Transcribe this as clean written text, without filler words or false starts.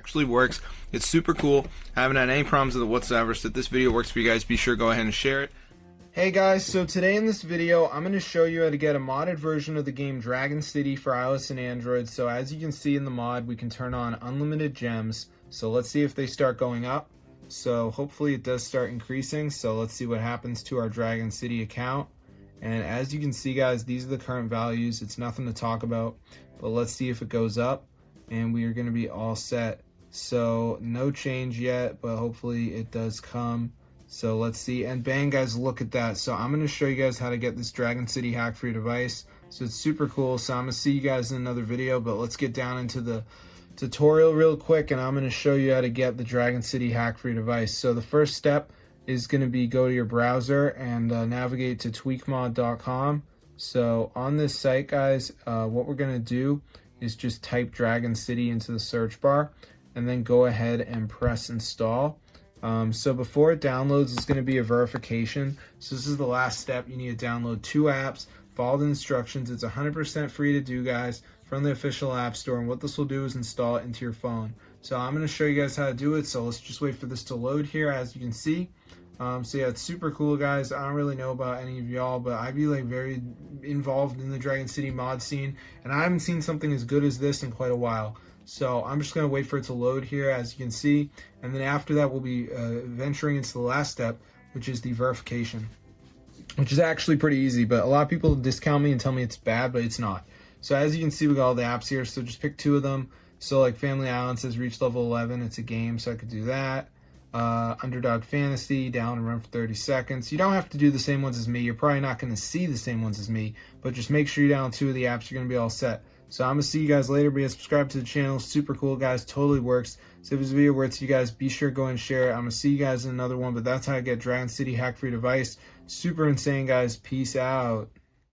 actually works. It's super cool. I haven't had any problems with it whatsoever, so if this video works for you guys, be sure to go ahead and share it. Hey guys, so today in this video, I'm going to show you how to get a modded version of the game Dragon City for iOS and Android. So as you can see in the mod, we can turn on unlimited gems. So let's see if they start going up. So hopefully it does start increasing. So let's see what happens to our Dragon City account. And as you can see guys, these are the current values. It's nothing to talk about, but let's see if it goes up and we are going to be all set. So no change yet, but hopefully it does come. So let's see, and bang guys, look at that. So I'm going to show you guys how to get this Dragon City hack for your device. So it's super cool. So I'm going to see you guys in another video, but let's get down into the tutorial real quick, and I'm going to show you how to get the Dragon City hack for your device. So the first step is going to be go to your browser and navigate to tweakmod.com. So on this site guys, what we're going to do is just type Dragon City into the search bar and then go ahead and press install. So before it downloads, it's going to be a verification. So this is the last step. You need to download 2 apps, follow the instructions. It's 100% free to do guys from the official app store, and what this will do is install it into your phone. So I'm going to show you guys how to do it, so let's just wait for this to load here. As you can see, so yeah, it's super cool guys. I don't really know about any of y'all, but I'd be like very involved in the Dragon City mod scene, and I haven't seen something as good as this in quite a while. So I'm just going to wait for it to load here, as you can see, and then after that we'll be venturing into the last step, which is the verification, which is actually pretty easy, but a lot of people discount me and tell me it's bad, but it's not. So as you can see, we got all the apps here, so just pick 2 of them. So like Family Island says reach level 11, it's a game, so I could do that. Underdog Fantasy, down and run for 30 seconds. You don't have to do the same ones as me. You're probably not going to see the same ones as me, but just make sure you download 2 of the apps. You're going to be all set. So I'm going to see you guys later. Be subscribe to the channel. Super cool, guys. Totally works. So if this video works for you guys, be sure to go and share it. I'm going to see you guys in another one, but that's how I get Dragon City hack for your device. Super insane, guys. Peace out.